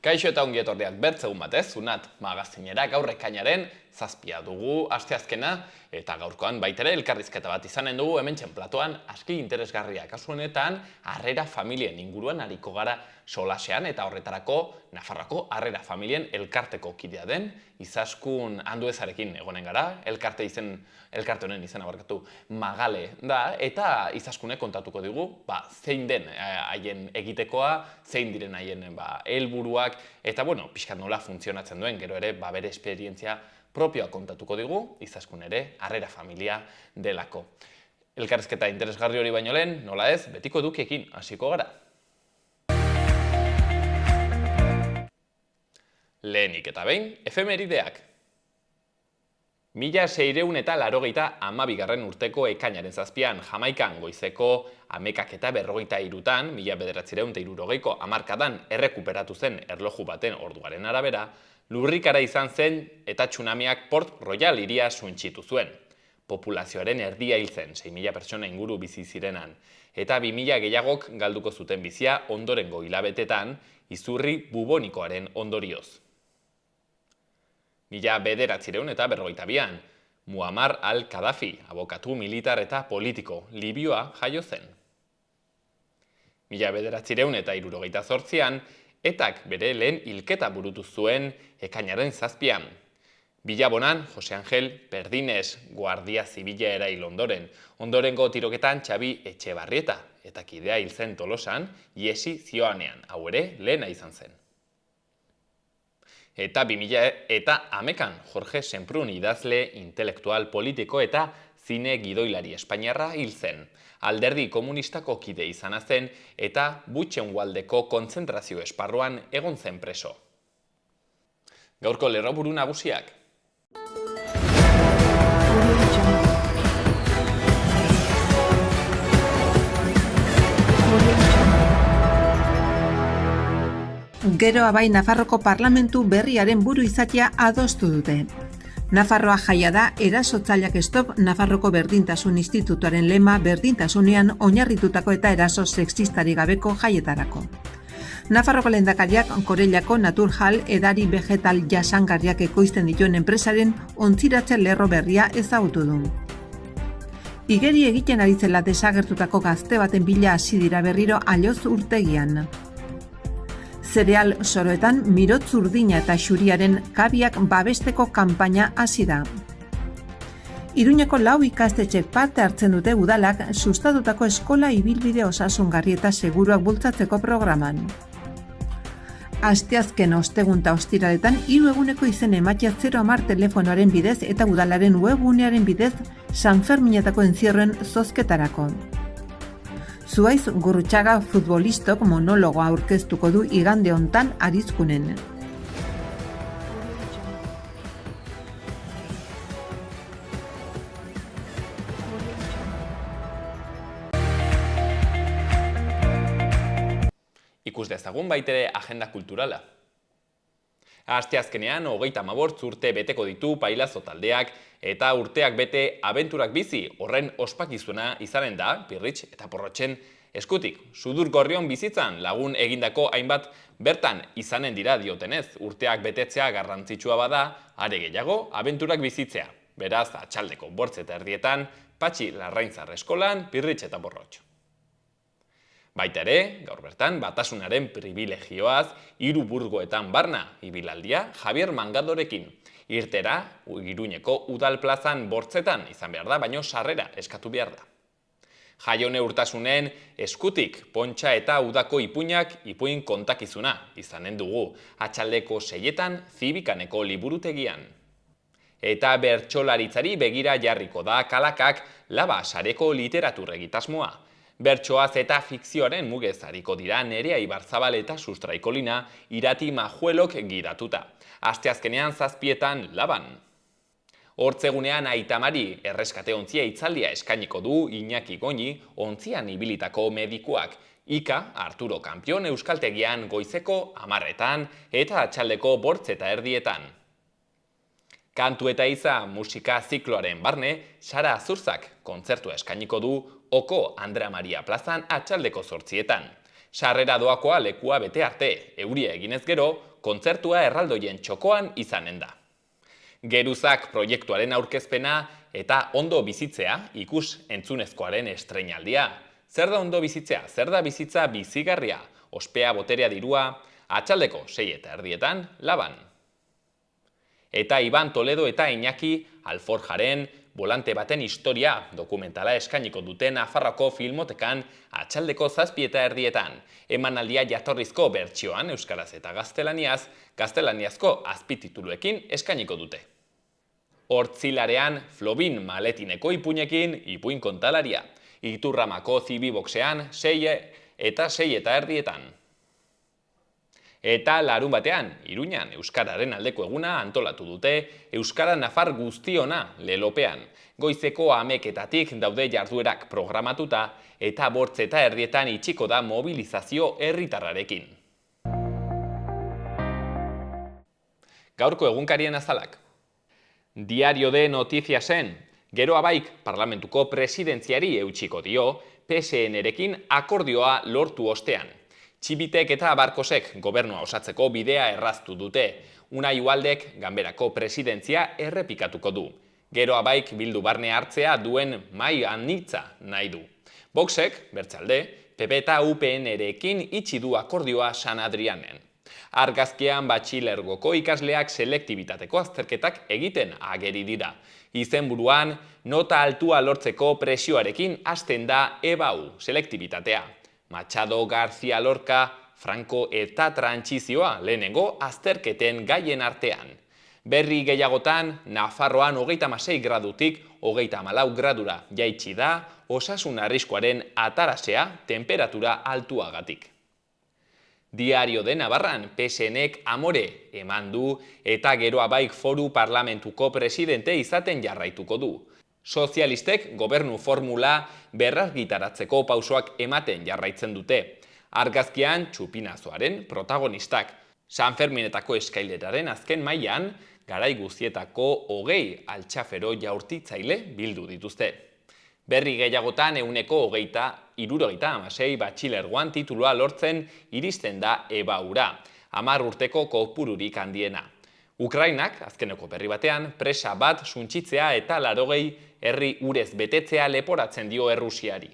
Kaixo eta ongi etorriak bertzegun batez, Zunat magazinera gaur ekainaren 7 dugu asteazkena eta gaurkoan baitere elkarrizketa bat izanen dugu hementxe platoan aski interesgarria kasu honetan Harrera familien inguruan ariko gara solasean eta horretarako Nafarroako Harrera familien elkarteko kidea den Izaskun Anduezarekin egonen gara, elkarte honen izena Magale da eta Izaskunek kontatuko digu zein den haien egitekoa, zein diren haien helburuak eta pixkat nola funtzionatzen duen, gero ere bere esperientzia propioa kontatuko digu, Izaskun ere Harrera familia delako. Elkarrizketa interesgarri hori baino lehen, nola ez, betiko edukiekin hasiko gara. Lehenik eta behin, efemerideak. 1682 urteko ekainaren 7 Jamaikan goizeko 11:43, 1960ko hamarkadan errekuperatu zen erloju baten orduaren arabera, lurrikara izan zen eta tsunamiak Port Royal hiria suntsitu zuen. Populazioaren erdia hil zen, 6.000 pertsona inguru bizi zirenan, eta 2.000 gehiagok galduko zuten bizia ondorengo hilabetetan izurri bubonikoaren ondorioz. 1942an, Muammar al-Kaddafi, abokatu militar eta politiko, Libioa jaio zen. 1978an, ETAk bere lehen hilketa burutu zuen ekainaren 7an. Bilabonan, Jose Angel Perdines guardia zibila erail ondorengo tiroketan Xabi Etxebarrieta, eta kidea hil zen Tolosan, iesi zioanean, hau ere lehena izan zen. Eta 2010an, Jorge Semprún idazle, intelektual, politiko eta zine gidoilari espainiarra hil zen. Alderdi komunistako kide izana zen eta Butxenwaldeko kontzentrazio esparruan egon zen preso. Gaurko lerroburu nagusiak. Gero bai Nafarroko Parlamentu berriaren buru izatea adostu dute. Nafarroa jaia da erasotzaileak stop Nafarroko Berdintasun Institutuaren lema berdintasunean oinarritutako eta eraso sexistari gabeko jaietarako. Nafarroko lehendakariak Korellako Naturhal edari vegetal jasangarriak ekoizten dituen enpresaren ontziratze lerro berria ezagutu du. Igeri egiten ari zela desagertutako gazte baten bila hasi dira berriro Alloz urtegian. Zereal soroetan mirotz urdina eta xuriaren kabiak babesteko kanpaina hasi da. Iruñeko 4 ikastetxek parte hartzen dute udalak sustatutako eskola ibilbide osasungarri eta seguruak bultzatzeko programan. Asteazken ostegun eta ostiraletan 3 eguneko izen ematea 010 telefonoaren bidez eta udalaren webgunearen bidez Sanferminetako entzierroen zozketarako. Zuaiz Gurrutxaga futbolistok monologoa aurkeztuko du igande hontan Arizkunen. Ikus dezagun baitere agenda kulturala. Asteazkenean 35 urte beteko ditu Pailazo taldeak eta urteak bete abenturak bizi horren ospakizuna izanen da Pirritx eta Porrotxen eskutik. Sudur Gorrion bizitzan lagun egindako hainbat bertan izanen dira diotenez. Urteak betetzea garrantzitsua bada, are gehiago abenturak bizitzea. Beraz, atxaldeko 8:30 Patxi Larraintzar eskolan Pirritx eta Porrotx. Baita ere, gaur bertan, batasunaren privilegioaz, Hiruburgoetan barna ibilaldia Javier Mangadorekin. Irtera, Iruñeko Udal plazan bortzetan izan behar da, baino sarrera eskatu behar da. Jaione Urtasunen eskutik Pontxa eta Udako ipuin kontakizuna izanen dugu, atxaldeko 6etan Zibikaneko liburutegian. Eta bertsolaritzari begira jarriko da Kalakak Laba sareko literatur egitasmoa. Bertsoaz eta fikzioaren mugez ariko dira Nerea Ibarzabal eta Sustraikolina Irati Majuelok gidatuta. Asteazkenean 7etan Laban. Hortzegunean Aitamari erreskate ontzia hitzaldia eskainiko du Iñaki Goñi ontzian ibilitako medikuak. Ika Arturo Kampion euskaltegian goizeko 10etan eta atxaldeko 8:30. Kantu eta iza musika zikloaren barne, Sara Azurzak kontzertua eskainiko du Oko Andrea Maria plazan atxaldeko 8etan. Sarrera doakoa lekua bete arte, euria eginez gero, kontzertua erraldoien txokoan izanen da. Geruzak proiektuaren aurkezpena eta ondo bizitzea ikus entzunezkoaren estreinaldia. Zer da ondo bizitzea? Zer da bizitza bizigarria? Ospea, boterea, dirua, atxaldeko 6:30 Laban. Eta Iban Toledo eta Iñaki Alforjaren Volante baten historia dokumentala eskainiko duten Nafarroako Filmotekan atxaldeko 7:30. Emanaldia jatorrizko bertsioan euskaraz eta gaztelaniazko azpitituluekin eskainiko dute. Hortzilarean Flobin Maletineko ipuinekin ipuin kontalaria. Iturramako Zibiboxean 6:30. Eta larun batean, Iruñan, Euskararen aldeko eguna antolatu dute Euskara Nafar guztiona lelopean. Goizeko 11:00 daude jarduerak programatuta eta 8:30 itxiko da mobilizazio herritarrarekin. Gaurko egunkarien azalak. Diario de Notiziasen, Gero Abaik parlamentuko presidentziari eutxiko dio, PSN-erekin akordioa lortu ostean. Txibitek eta Barkosek gobernua osatzeko bidea erraztu dute. Unai Ualdek ganberako presidentzia errepikatuko du. Gero Abaik Bildu barne hartzea duen mai anitza nahi du. Voxek, bertzalde, PP eta UPN-erekin itxi du akordioa San Adrianen. Argazkian batxilergoko ikasleak selektibitateko azterketak egiten ageri dira. Izenburuan, nota altua lortzeko presioarekin hasten da EBAU selektibitatea. Machado, García Lorca, Franco eta trantsizioa lehenengo azterketen gaien artean. Berri gehiagotan, Nafarroan 36 gradutik 34 gradura jaitsi da osasun arriskuaren atarasea temperatura altuagatik. Diario de Navarran, PSNek amore eman du eta Gero Abaik Foru Parlamentuko presidente izaten jarraituko du. Sozialistek gobernu formula berrargitaratzeko pausoak ematen jarraitzen dute. Argazkian txupinazoaren protagonistak. San Ferminetako eskaileraren azken mailan, garai guztietako 20 altxafero jaurtitzaile bildu dituzte. Berri gehiagotan 176 batxilergoan titulua lortzen iristen da EBAUra, 10 urteko kopururik handiena. Ukrainak, azkeneko berri batean, presa bat suntsitzea eta 80 herri urez betetzea leporatzen dio Errusiari.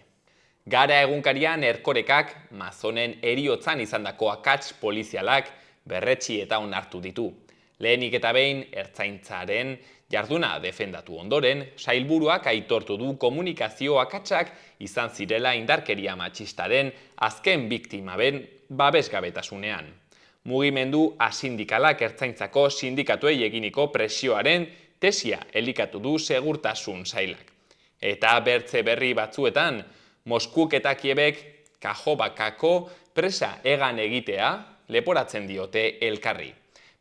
Gara egunkarian Erkorekak Mazonen heriotzan izandako akats polizialak berretsi eta onartu ditu. Lehenik eta behin ertzaintzaren jarduna defendatu ondoren, sailburuak aitortu du komunikazio akatsak izan zirela indarkeria matxistaren azken biktimaben babesgabetasunean. Mugimendu asindikalak ertzaintzako sindikatuei eginiko presioaren tesia elikatu du segurtasun sailak. Eta bertze berri batzuetan, Moskuk eta Kiebek kajobakako presa egan egitea leporatzen diote elkarri.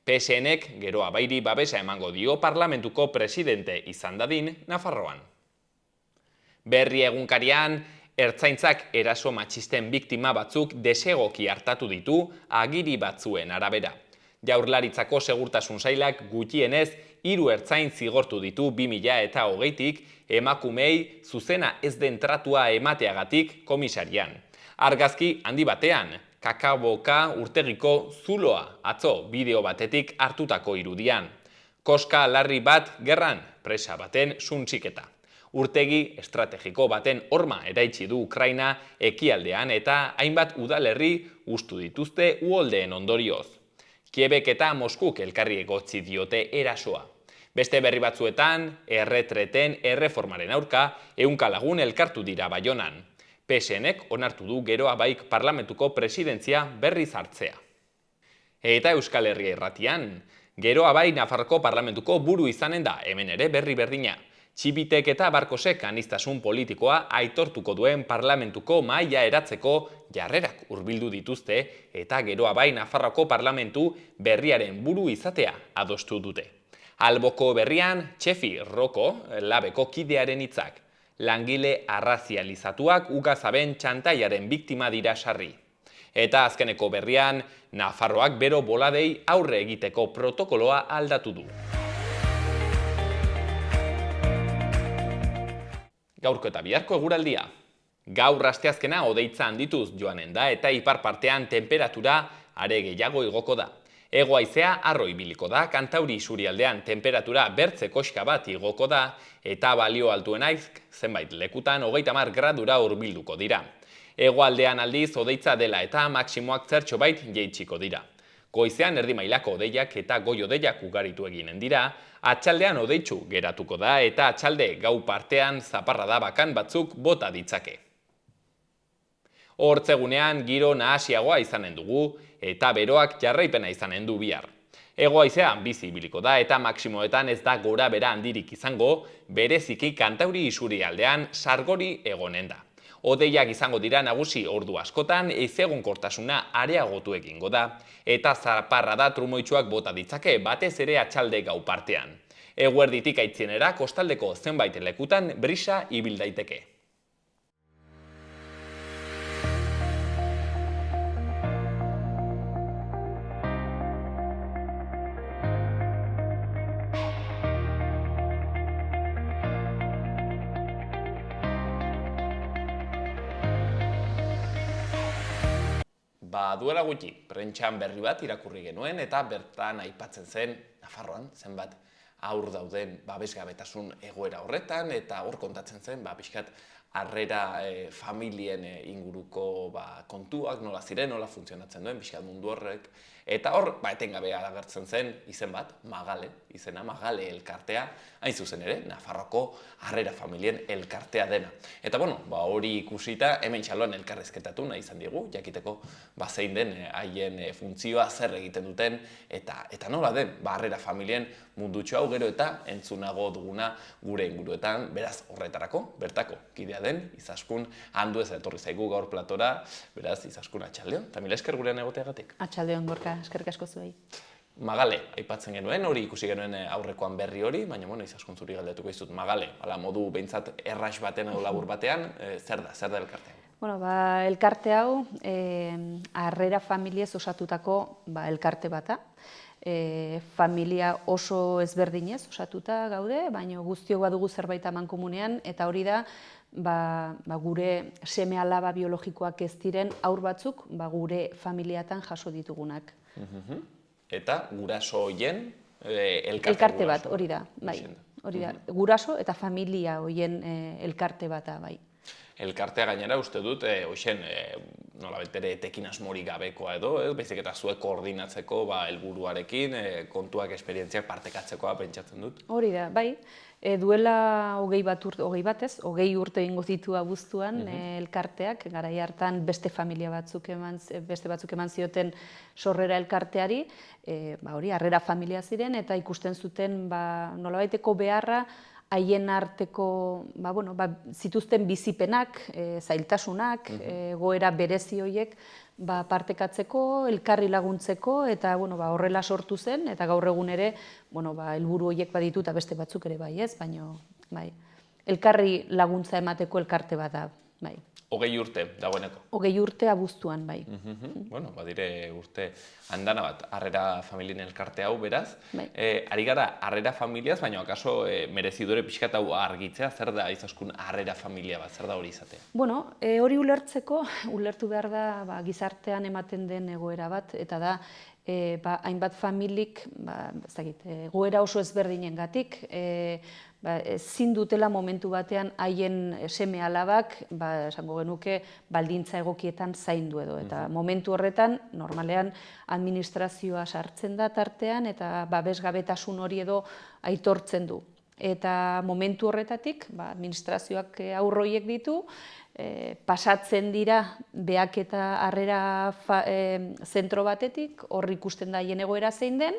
PSNek Gero Abairi babesa emango dio parlamentuko presidente izan dadin Nafarroan. Berri egunkarian, ertzaintzak eraso matxisten biktima batzuk desegoki hartatu ditu agiri batzuen arabera. Jaurlaritzako segurtasun sailak gutxienez 3 ertzain zigortu ditu 2020tik emakumei zuzena ez den tratua emateagatik komisarian. Argazki handi batean, Kakaboka urtegiko zuloa atzo bideo batetik hartutako irudian. Koska larri bat gerran presa baten suntsiketa. Urtegi estrategiko baten horma eraitsi du Ukraina ekialdean eta hainbat udalerri hustu dituzte uholdeen ondorioz. Kiebek eta Moskuk elkarri egotzi diote erasoa. Beste berri batzuetan, erretreten erreformaren aurka 100 lagun elkartu dira Baionan. PSNek onartu du Gero Abaik parlamentuko presidentzia berriz hartzea. Eta Euskal Herria irratian, Gero Abaik Nafarroko parlamentuko buru izanen da, hemen ere berri berdina. Txibitek eta Barkosek aniztasun politikoa aitortuko duen parlamentuko mahaia eratzeko jarrerak hurbildu dituzte eta Gero Abaik Nafarroko parlamentu berriaren buru izatea adostu dute. Alboko berrian, Txefi Roko labeko kidearen hitzak. Langile arrazializatuak ugazaben txantaiaren biktima dira sarri. Eta azkeneko berrian, Nafarroak bero boladei aurre egiteko protokoloa aldatu du. Gaurko eta biharko eguraldia. Gaur asteazkena hodeitza handituz joanen da eta ipar partean temperatura are gehiago igoko da. Hego haizea harro ibiliko da, Kantauri isurialdean temperatura bertze koxka bat igoko da, eta balio altuenaik zenbait lekutan 30 gradura hurbilduko dira. Hegoaldean aldiz hodeitza dela eta maksimoak zertxobait jaitsiko dira. Goizean erdi mailako hodeiak eta goi hodeiak ugaritu eginen dira, atxaldean hodeitsu geratuko da eta atxalde gau partean zaparrada bakan batzuk bota ditzake. Hortzegunean giro nahasiagoa izanen dugu eta beroak jarraipena izanen du bihar. Hego haizean bizi ibiliko da eta maksimoetan ez da gora bera handirik izango, bereziki Kantauri isurialdean sargori egonen da. Hodeiak izango dira nagusi ordu askotan, ezegonkortasuna areagotu egingo da, eta zaparrada trumoitsuak bota ditzake batez ere atxalde gau partean. Eguerditik aitzienera kostaldeko zenbait lekutan brisa ibil daiteke. Duela gutxi, prentxan berri bat irakurri genuen eta bertan aipatzen zen Nafarroan zenbat haur dauden babesgabetasun egoera horretan eta hor kontatzen zen pixkat harrera familien inguruko kontuak nola ziren, nola funtzionatzen duen pixkat mundu horrek. Eta hor, etengabe agertzen zen izen bat, Magale, izena Magale elkartea, hain zuzen ere, Nafarroko harrera familien elkartea dena. Eta hori ikusita, hemen txaloan elkarrezketatu nahi izan digu, jakiteko zein den haien funtzioa zer egiten duten, eta nola den, harrera familien mundutxo hau gero eta entzunago duguna gure inguruetan, beraz horretarako, bertako kidea den, Izaskun handu ez etorri zaigu gaur platora, beraz Izaskun atxaldeon, eta mila esker gurean egoteagatik. Atxaldeon, Gorka, eskerrik asko zuei. Magale, aipatzen genuen, hori ikusi genuen aurrekoan berri hori, baina Izaskun zuri galdetuko izut Magale, modu behintzat errax batean edo labur batean, zer da elkartea? Elkarte hau, harrera familiez osatutako elkarte bata. Familia oso ezberdinez osatuta gaude, baina guztiok badugu zerbait amankomunean, eta hori da gure seme-alaba biologikoak ez diren haur batzuk gure familiatan jaso ditugunak. Eta guraso horien elkarte bat, hori da. Guraso eta familia horien elkarte bata, bai. Elkartea gainera uste dut, hoxen, nolabait bere etekin asmorik gabekoa edo, baizik eta zuek koordinatzeko helburuarekin, kontuak, esperientziak partekatzekoa pentsatzen dut. Hori da, bai. Duela 20 urte egingo zitu abuztuan elkarteak, garai hartan beste batzuk eman zioten sorrera elkarteari, hori harrera familia ziren, eta ikusten zuten nolabaiteko beharra haien arteko zituzten bizipenak, zailtasunak, goera berezi horiek partekatzeko, elkarri laguntzeko, eta horrela sortu zen, eta gaur egun ere helburu horiek baditu eta beste batzuk ere bai ez, baina elkarri laguntza emateko elkarte bat da. 20 urte dagoeneko. 20 urte abuztuan, bai. Badire urte handana bat, harrera familien elkarte hau beraz. Ari gara harrera familiaz, baina akaso merezidore pixkat hau argitzea, zer da Izaskun harrera familia bat, zer da hori izatea? Hori ulertu behar da gizartean ematen den egoera bat, eta da hainbat familik egoera oso ezberdinengatik, ezin dutela momentu batean haien seme-alabak, esango genuke, baldintza egokietan zaindu edo. Eta momentu horretan, normalean, administrazioa sartzen da tartean eta babesgabetasun hori edo aitortzen du. Eta momentu horretatik, administrazioak aurroiek ditu, pasatzen dira beak eta harrera zentro batetik, hor ikusten da haien egoera zein den,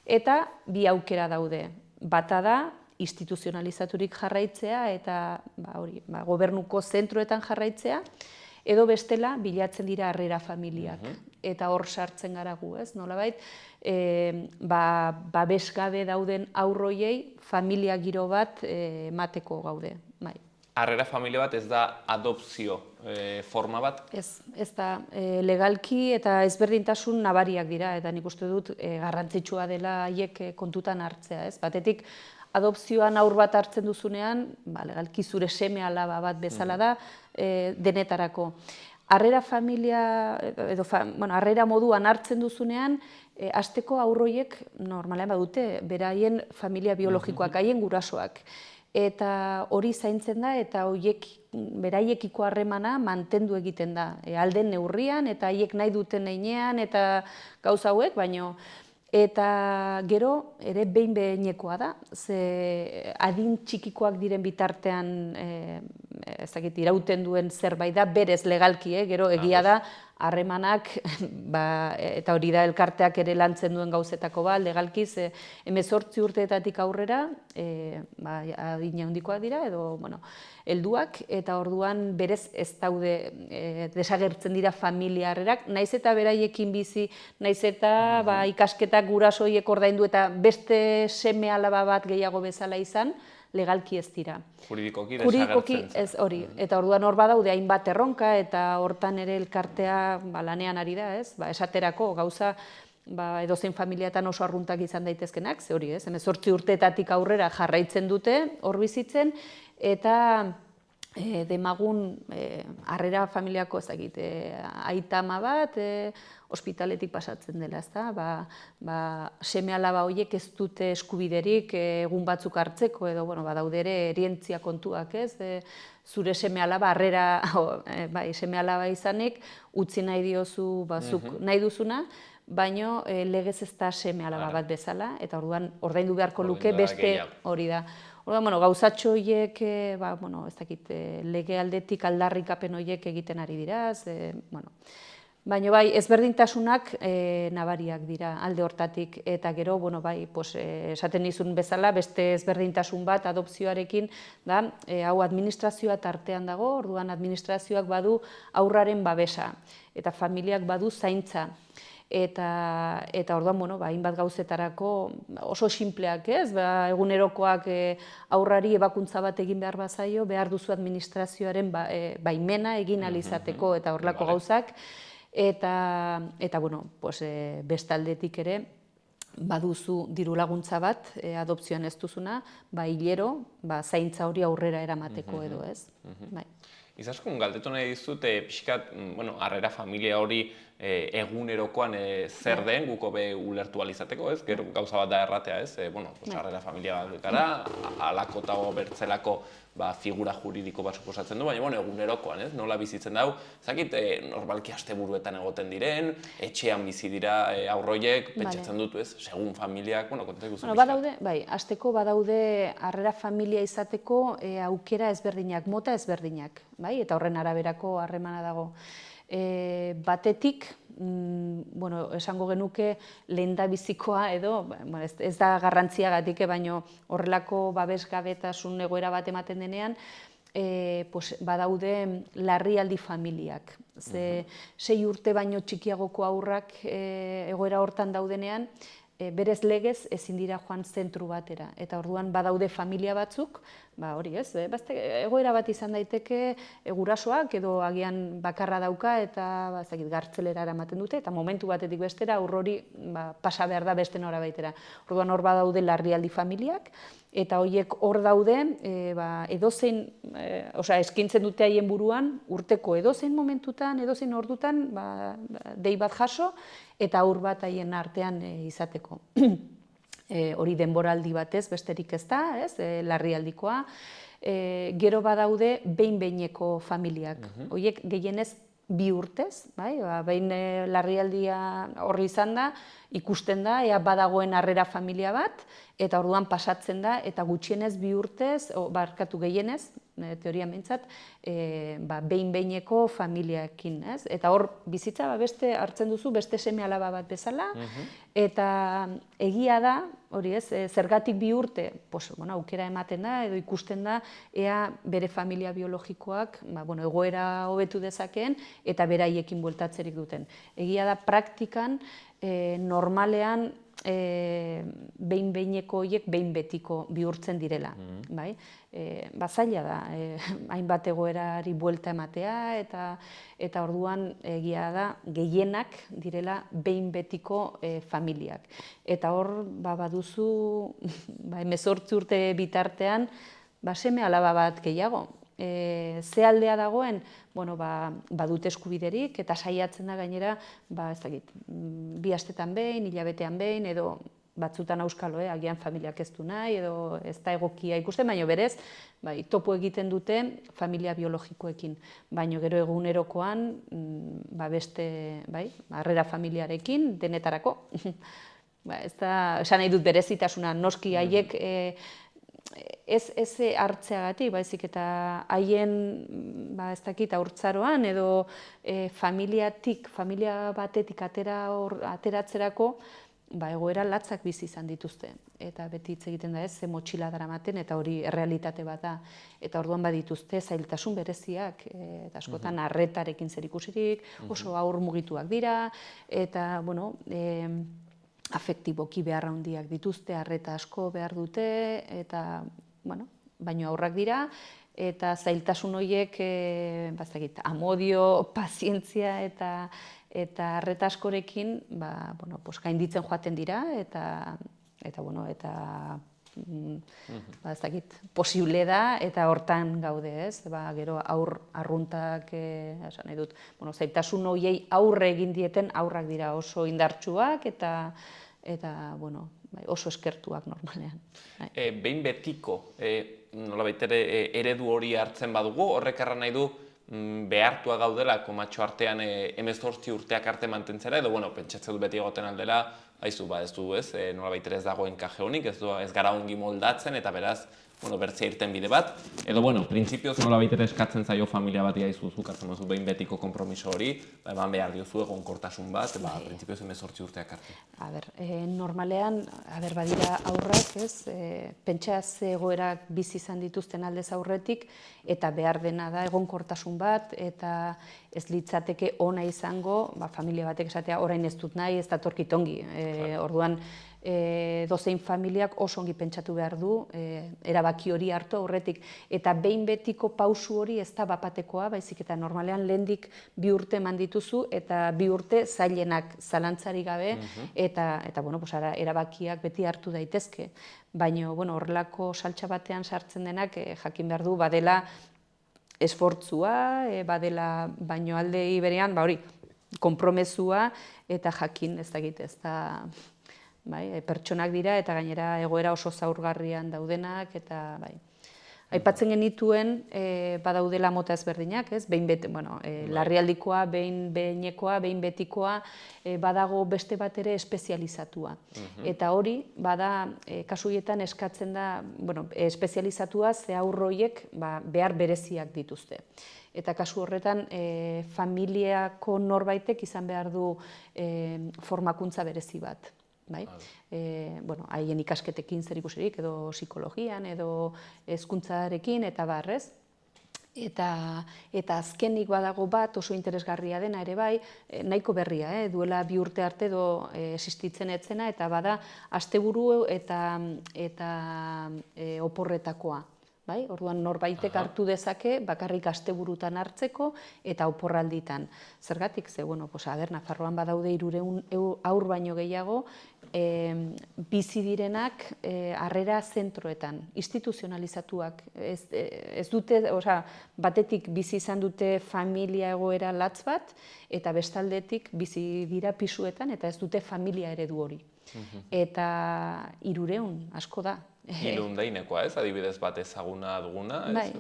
eta bi aukera daude. Bata da, instituzionalizaturik jarraitzea eta gobernuko zentroetan jarraitzea, edo bestela bilatzen dira harrera familiak. Eta hor sartzen gara gu, ez? Nolabait, babesgabe dauden aurroiei familia giro bat emateko gaude. Harrera familia bat ez da adopzio forma bat? Ez da legalki eta ezberdintasun nabariak dira, eta nik uste dut garrantzitsua dela haiek kontutan hartzea. Batetik, adopzioan haur bat hartzen duzunean, legalki zure seme-alaba bat bezala da denetarako. harrera familia, edo harrera moduan hartzen duzunean, hasteko haurroiek normalean badute, beraien familia biologikoak, haien gurasoak. Eta hori zaintzen da, eta beraiekiko harremana mantendu egiten da. Alden neurrian, eta haiek nahi duten heinean, eta gauza hauek, baino. Eta gero, ere behin-behinekoa da, ze adin txikikoak diren bitartean irauten duen zerbait da, berez legalki, gero egia da, harremanak, eta hori da elkarteak ere lantzen duen gauzetako bat, legalki, 18 urteetatik aurrera, adin handikoak dira, edo, helduak, eta orduan berez ez daude desagertzen dira familia harrerak, naiz eta beraiekin bizi, naiz eta ikasketak gurasoiek ordaindu eta beste seme alaba bat gehiago bezala izan, legalki ez dira. Juridikoki desagertzen. Ez hori, eta orduan hor badaude hainbat erronka, eta hortan ere elkartea lanean ari da, esaterako gauza, edozein familiatan oso arruntak izan daitezkenak, ze hori, 18 urteetatik aurrera jarraitzen dute, hor bizitzen, eta demagun harrera familiako aita ama bat, ospitaletik pasatzen dela, seme alaba horiek ez dute eskubiderik egun batzuk hartzeko, edo badaude ere erientzia kontuak, zure seme alaba, seme alaba izanik, utzi nahi diozu zuk nahi duzuna, baino legez ez da seme alaba bat bezala, eta orduan ordaindu beharko luke beste hori da. Orduan, gauzatxo horiek, lege aldetik aldarrikapen horiek egiten ari dira, baina bai, ezberdintasunak nabariak dira alde hortatik, eta gero, esaten nizun bezala, beste ezberdintasun bat adopzioarekin, hau administrazioa tartean dago, orduan administrazioak badu aurraren babesa, eta familiak badu zaintza. Eta orduan, hainbat gauzetarako oso sinpleak ez, egunerokoak aurrari ebakuntza bat egin behar bazaio, behar duzu administrazioaren baimena egin alizateko eta horrelako gauzak, eta bestaldetik ere, baduzu diru laguntza bat, adopzioan ez duzuna, hilero, zaintza hori aurrera eramateko edo ez. Izaskun, galdetu nahi dizut, pixkat, harrera familia hori egunerokoan zer den, guko be ulertu alizateko, ez? Gero gauza bat da erratea, ez? Harrera familia bat gara, alako eta bertzelako figura juridiko bat suposatzen du, baina egunerokoan, ez? Nola bizitzen dau, zakit, normalki asteburuetan egoten diren, etxean bizi dira aurroiek, pentsatzen dut, ez? Segun familiak, kontak guzu pixkat. Badaude, hasteko badaude harrera familia izateko aukera ezberdinak, mota ezberdinak, eta horren araberako harremana dago. Batetik, esango genuke lehendabizikoa edo, ez da garrantziagatik, baino horrelako babesgabetasun egoera bat ematen denean, badaude larrialdi familiak. 6 urte baino txikiagoko haurrak egoera hortan daudenean, berez legez ezin dira joan zentru batera. Eta orduan badaude familia batzuk, hori ez, egoera bat izan daiteke gurasoak edo agian bakarra dauka eta gartzelera eramaten dute, eta momentu batetik bestera aurro hori pasa behar da beste norabaitera. Orduan hor badaude larrialdi familiak, eta horiek hor daude edozein, eskintzen dute haien buruan, urteko edozein momentutan, edozein ordutan, dei bat jaso, eta aur bat haien artean izateko. Hori denboraldi batez, besterik ez da, larrialdikoa. Gero badaude behin-behineko familiak. Horiek gehienez 2 urtez, behin larrialdia horri izan da, ikusten da, ea badagoen harrera familia bat, eta orduan pasatzen da, eta gutxienez 2 urtez, barkatu gehienez, teoria meintzat, behin-behineko familiaekin. Eta hor bizitza beste hartzen duzu, beste seme alaba bat bezala, eta egia da, hori ez, zergatik 2 urte, aukera ematen da, edo ikusten da, ea bere familia biologikoak egoera hobetu dezakeen, eta beraiekin bueltatzerik duten. Egia da, praktikan, normalean, behin-behineko horiek behin betiko bihurtzen direla. Zaila da, hainbat egoerari buelta ematea, eta orduan egia da gehienak direla behin betiko familiak. Eta hor, baduzu, 18 urte bitartean, seme alaba bat gehiago. ze aldea dagoen, badute eskubiderik eta saiatzen da gainera, ez dakit, 2 astetan behin, hilabetean behin, edo batzutan auskalo, agian familiak ez du nahi, edo ez da egokia ikusten, baina berez, topo egiten dute familia biologikoekin. Baina gero egunerokoan, beste, harrera familiarekin, denetarako. Ez da, esan nahi dut berezitasuna, noski haiek ez hartzeagatik, baizik eta haien, ez dakit, haurtzaroan edo familia batetik ateratzerako, egoera latzak bizi izan dituzte. Eta beti hitz egiten da ze motxila daramaten, eta hori errealitate bat da. Eta orduan badituzte zailtasun bereziak, eta askotan arretarekin zerikusirik, oso haur mugituak dira, eta, afektiboki behar handiak dituzte, arreta asko behar dute, eta, baino aurrak dira, eta zailtasun horiek, amodio, pazientzia eta arreta askorekin, gainditzen joaten dira, eta posible da, eta hortan gaude, ez? Gero aur arruntak, esan nahi dut, zailtasun horiei aurre egin dieten aurrak dira oso indartsuak, eta oso eskertuak normalean. Behin betiko, nolabait ere eredu hori hartzen badugu, horrek erran nahi du behartua gaudelako matxo artean 18 urteak arte mantentzera, edo pentsatzen du beti egoten aldera, haizu, ez du, nolabait ere ez dagoen kaje honik, ez gara ongi moldatzen, eta beraz, bertzea irten bide bat, edo, printzipioz nolabait ere eskatzen zaio familia bat iaizu, zukatzen mazu behin betiko kompromiso hori, eman behar diozu egonkortasun bat, printzipioz 18 urteak arte. Normalean, badira aurrak, pentsa ze egoerak bizi izan dituzten aldez aurretik, eta behar dena da egonkortasun bat, eta ez litzateke ona izango, familia batek esatea, orain ez dut nahi, ez datorkit ongi. Orduan, dozein familiak oso ongi pentsatu behar du, erabaki hori hartu aurretik, eta behin betiko pausu hori ez da bapatekoa, baizik eta normalean lehendik 2 urte eman dituzu, eta 2 urte zailenak zalantzari gabe, eta erabakiak beti hartu daitezke. Baina horrelako saltsa batean sartzen denak jakin behar du badela esfortzua, badela baino aldei berean, konpromezua, eta jakin ez da pertsonak dira, eta gainera egoera oso zaurgarrian daudenak, eta aipatzen genituen badaudela mota ezberdinak, larrialdikoa, behinekoa, behin betikoa, badago beste bat ere espezializatua. Eta hori, kasu horietan eskatzen da, espezializatua ze aurroiek behar bereziak dituzte. Eta kasu horretan, familiako norbaitek izan behar du formakuntza berezi bat. Haien ikasketekin zerikusirik, edo psikologian, edo hezkuntzarekin, eta barrez. Eta azkenik badago bat oso interesgarria dena ere nahiko berria, duela 2 urte arte edo existitzen etzena, eta bada asteburu eta oporretakoa. Orduan norbaitek hartu dezake, bakarrik asteburutan hartzeko eta oporralditan. Zergatik, Nafarroan badaude 300 haur baino gehiago, bizi direnak harrera zentroetan, instituzionalizatuak. Ez dute, batetik bizi izan dute familia egoera latz bat, eta bestaldetik bizi dira pisuetan, eta ez dute familia eredu hori. Eta 300 asko da. Irundainekoa, adibidez bat ezaguna duguna,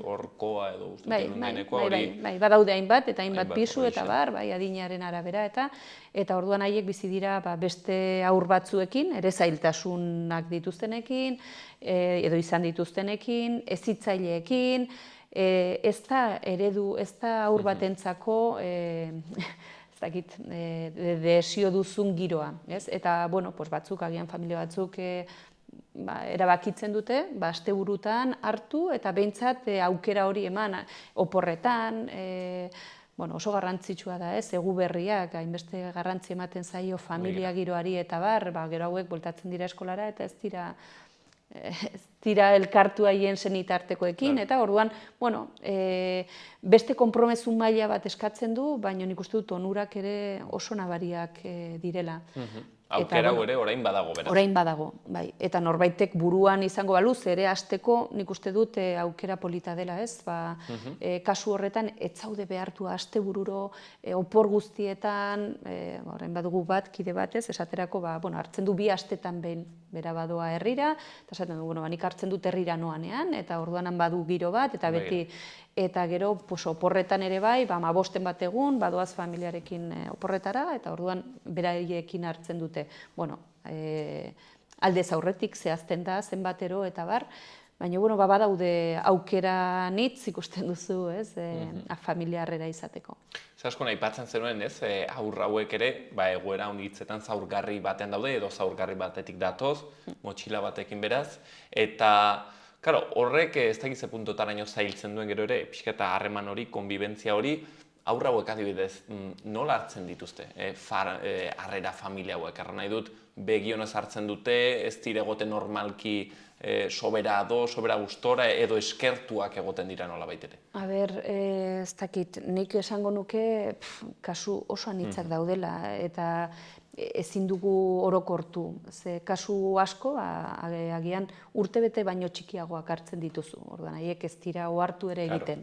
horkoa edo irundainekoa hori. Badaude hainbat, eta hainbat pisu, eta adinaren arabera, eta orduan haiek bizi dira beste haur batzuekin, ere zailtasunak dituztenekin, edo izan dituztenekin, hezitzaileekin, ez da eredu, ez da haur batentzako, ez dakit, desio duzun giroa. Eta, batzuk, agian familia batzuk, erabakitzen dute, asteburutan hartu, eta behintzat aukera hori eman oporretan, oso garrantzitsua da, egu berriak, hainbeste garrantzi ematen zaio familia giroari, eta gero hauek bueltatzen dira eskolara, eta ez dira elkartu haien senitartekoekin, eta orduan, beste konpromezu maila bat eskatzen du, baina nik uste dut onurak ere oso nabariak direla. Aukera ere orain badago, beraz. Orain badago, bai. Eta norbaitek buruan izango baluz, ere hasteko nik uste dut aukera polita dela, ez? Kasu horretan, ez zaude behartu astebururo, opor guztietan, orain badugu bat, kide batez, esaterako, hartzen du 2 astetan behin bera badoa herrira, eta esaten du, nik hartzen dut herrira noanean, eta orduanan badu giro bat, eta beti, eta gero oporretan ere bai, 15 bat egun, badoaz familiarekin oporretara, eta orduan beraiekin hartzen dute. Aldez aurretik zehazten da, zenbatero eta bar, baina badaude aukera nitz ikusten duzu, ez, familiarrera izateko. Asko aipatzen zenuen, ez, haur hauek ere, egoera honitzetan zaurgarri batean daude, edo zaurgarri batetik datoz, motxila batekin beraz, eta horrek ez dakize puntotaraino zailtzen duen gero ere, pixka eta harreman hori, konbibentzia hori, haur hauek adibidez, nola hartzen dituzte, harrera familia hauek, erran nahi dut, begionez hartzen dute, ez dire egoten normalki sobera ado, sobera gustora, edo eskertuak egoten dira nola baitere? Ez dakit, nik esango nuke kasu oso anitzak daudela, eta ezin dugu orokortu. Ze kasu asko, agian urtebete baino txikiagoak hartzen dituzu. Orduan, haiek ez dira ohartu ere egiten.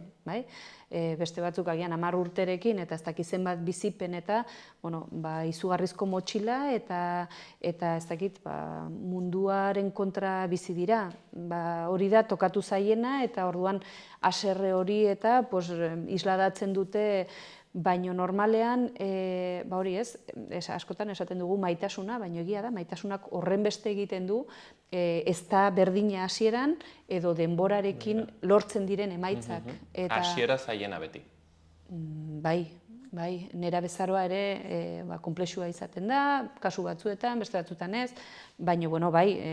Beste batzuk agian 10 urterekin, eta ez dakit zenbat bizipen eta izugarrizko motxila, eta ez dakit munduaren kontra bizi dira. Hori da, tokatu zaiena, eta orduan haserre hori eta isladatzen dute. Baina normalean, hori ez, askotan esaten dugu maitasuna, baina egia da, maitasunak horren beste egiten du, ez da berdina hasieran, edo denborarekin lortzen diren emaitzak. Hasiera zaiena beti. Bai, nera bezaroa ere konplexua izaten da, kasu batzuetan, beste batzuetan ez, baina,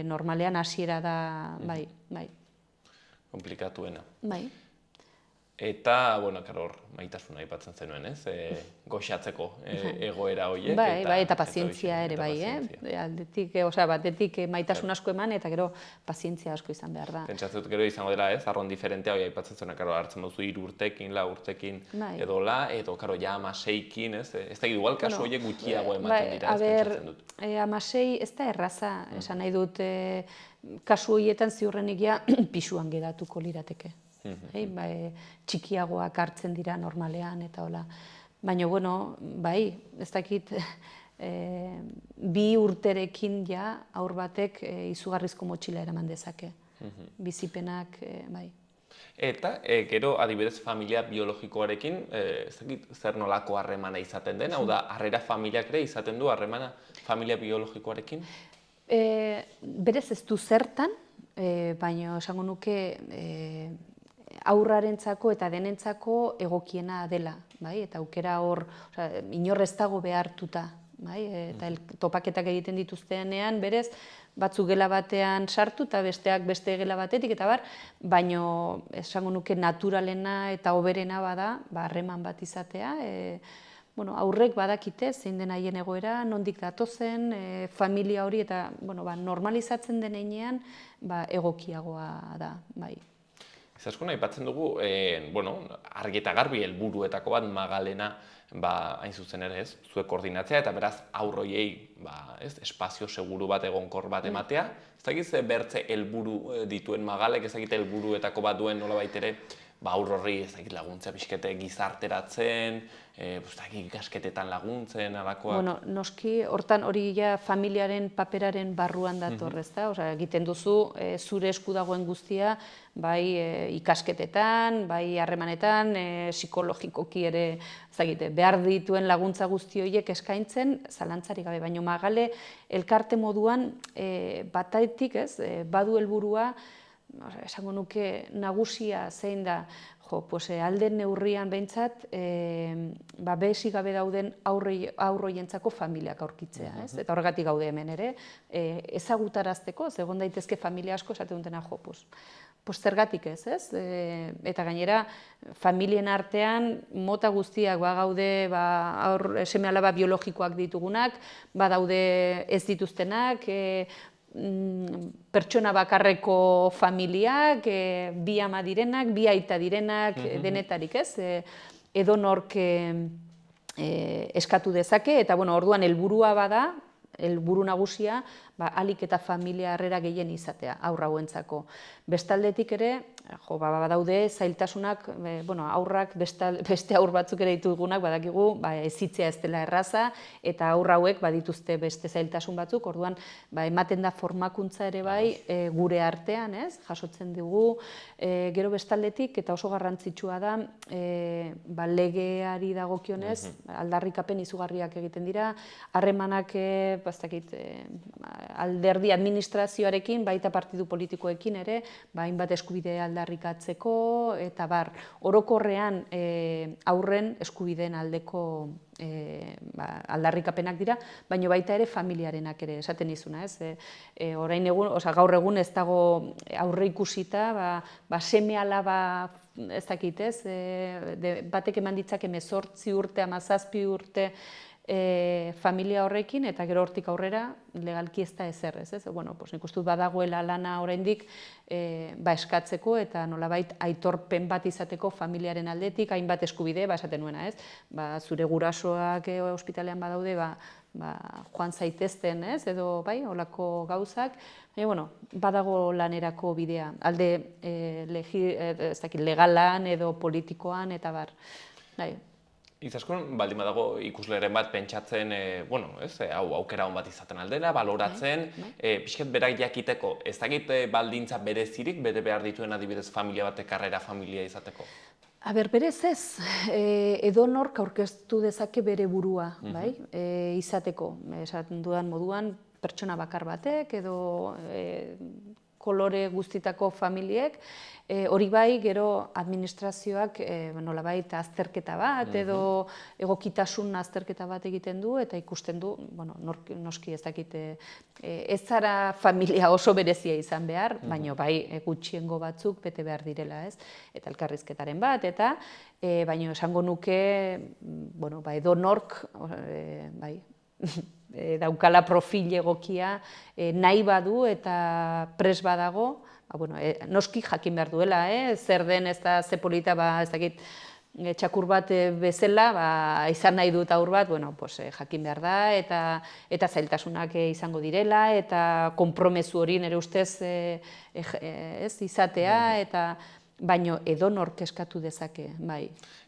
normalean hasiera da, bai. Komplikatuena. Bai. Eta, hor, maitasuna aipatzen zenuen, ez? Goxatzeko egoera horiek. Eta pazientzia ere, batetik maitasun asko eman, eta gero pazientzia asko izan behar da. Pentsatzen dut gero izango dela, ez? Arron diferentea hori aipatzen zuen, hartzen duzu 3 urtekin, 4 urtekin edo la, edo, ja 16kin, ez? Ez da igual kasu horiek gutxiago ematen dira, ez pentsatzen dut. 16 ez da erraza, esan nahi dut, kasu horietan ziurrenik ja pisuan geratuko lirateke. Txikiagoak hartzen dira normalean eta hola. Baina, ez dakit, 2 urterekin ja aur batek izugarrizko motxila eraman dezake. Bizipenak, bai. Eta, gero, adibidez, familia biologikoarekin, ez dakit, zer nolako harremana izaten den, hau da, harrera familiak ere izaten du harremana familia biologikoarekin? Berez ez du zertan, baina esango nuke aurrarentzako eta denentzako egokiena dela, eta aukera hor, inor ez dago behartuta, eta topaketak egiten dituztenean, berez, batzuk gela batean sartu eta besteak beste gela batetik, eta baino esango nuke naturalena eta hoberena bada, harreman bat izatea, aurrek badakite zein den haien egoera, nondik datozen, familia hori, eta normalizatzen denean egokiagoa da, bai. Asko aipatzen dugu, argi eta garbi helburuetako bat Magalena, hain zuzen ere ez, zuek koordinatzea, eta beraz aurroiei espazio seguru bat egonkor bat ematea. Ez dakit bertze helburu dituen Magalek, ez dakit helburuetako bat duen nolabait ere, aur horri ez dakit laguntza pixkete gizarteratzen, ikasketetan laguntzen, alakoak. Noski, hortan hori familiaren paperaren barruan dator, ez da? Egiten duzu, zure esku dagoen guztia, bai ikasketetan, bai harremanetan, psikologikoki ere, behar dituen laguntza guzti horiek eskaintzen, zalantzarik gabe, baina Magale elkarte moduan batetik, badu helburua, esango nuke nagusia zein da, alden neurrian behintzat, behesik gabe dauden aurroientzako familiak aurkitzea. Eta horregatik gaude hemen ere, ezagutarazteko, egon daitezke familia asko esaten dutena zergatik ez, eta gainera familien artean mota guztiak gaude seme-alaba biologikoak ditugunak, badaude ez dituztenak, pertsona bakarreko familiak, bi ama direnak, bi aita direnak, denetarik ez, edo nork eskatu dezake, eta orduan helburua bada, helburu nagusia, ahalik eta familia harrera gehien izatea, haur hauentzako. Bestaldetik ere, badaude zailtasunak, haurrak, beste haur batzuk ere ditugunak, badakigu, hezitzea ez dela erraza, eta haur hauek badituzte beste zailtasun batzuk, orduan, ematen da formakuntza ere bai, gure artean, jasotzen dugu, gero bestaldetik, eta oso garrantzitsua da, legeari dagokionez, aldarrikapen izugarriak egiten dira, harremanak, alderdi administrazioarekin, baita partidu politikoekin ere, hainbat eskubide aldarrikatzeko, eta orokorrean haurren eskubideen aldeko aldarrikapenak dira, baina baita ere familiarenak ere, esaten izuna, gaur egun ez dago aurre ikusita, seme alaba, ez dakit, batek eman ditzake 18 urte, 17 urte, familia horrekin, eta gero hortik aurrera legalki ez da ezer, nik uste dut badagoela lana oraindik eskatzeko eta nolabait aitorpen bat izateko familiaren aldetik, hainbat eskubide, esaten nuena, zure gurasoak ospitalean badaude, joan zaitezten, edo holako gauzak, badago lanerako bidea, alde legalan edo politikoan, eta Izaskun, baldin badago ikusleren bat pentsatzen, aukera hon bat izaten aldera, baloratzen, pixket berak jakiteko, ez dakit baldintza berezirik, bete behar dituen adibidez familia batek karrera familia izateko? Berez ez, edonork aurkeztu dezake bere burua, izateko, esaten dudan moduan, pertsona bakar batek, edo kolore guztitako familiek, hori bai, gero administrazioak nolabait azterketa bat, edo egokitasun azterketa bat egiten du, eta ikusten du, noski ez dakit, ez zara familia oso berezia izan behar, baina bai gutxiengo batzuk bete behar direla, eta elkarrizketaren bat, eta baina esango nuke, edo nork, daukala profil egokia nahi badu eta pres badago, noski jakin behar duela, zer den ez da ze polita, ez dakit, txakur bat bezala, izan nahi dut haur bat, jakin behar da, eta zailtasunak izango direla, eta konpromezu hori nire ustez izatea, eta baino edonork eskatu dezake, bai.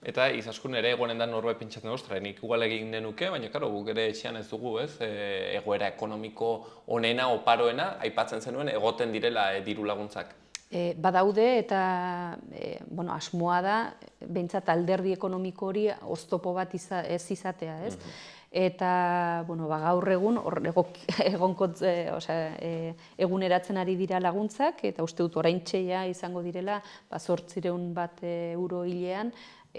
Eta Izaskun ere egonen da norbait pentsatzen ostra, nik igual egin denuke, baina karo, guk ere etxean ez dugu, egoera ekonomiko onena, oparoena, aipatzen zenuen, egoten direla diru laguntzak. Badaude eta asmoa da, behintzat alderdi ekonomiko hori oztopo bat ez izatea, ez? Eta gaur egun eguneratzen ari dira laguntzak, eta uste dut oraintxea izango direla 800 bat euro hilean,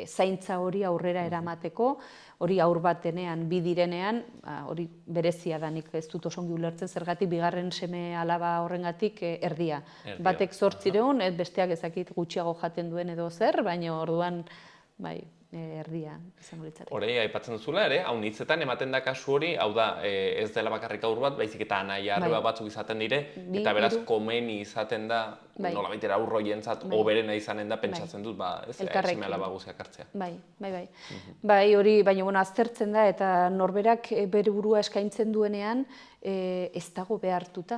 zaintza hori aurrera eramateko, hori aur bat denean, bi direnean, hori berezia da, nik ez dut osongi ulertzen, zergatik bigarren seme alaba horrengatik erdia. Batek 800, besteak ezakit gutxiago jaten duen edo zer, baina orduan, erdia izango litzateke. Hori, aipatzen duzula ere, haun hitzetan ematen da kasu hori, hau da, ez dela bakarrik haur bat, baizik eta anaia arreba batzuk izaten dire, eta beraz komeni izaten da, nolabaitera aurroientzat, oberena izanen da, pentsatzen dut, seme alaba guziak hartzea. Bai, hori, baina aztertzen da, eta norberak bere burua eskaintzen duenean, ez dago behartuta.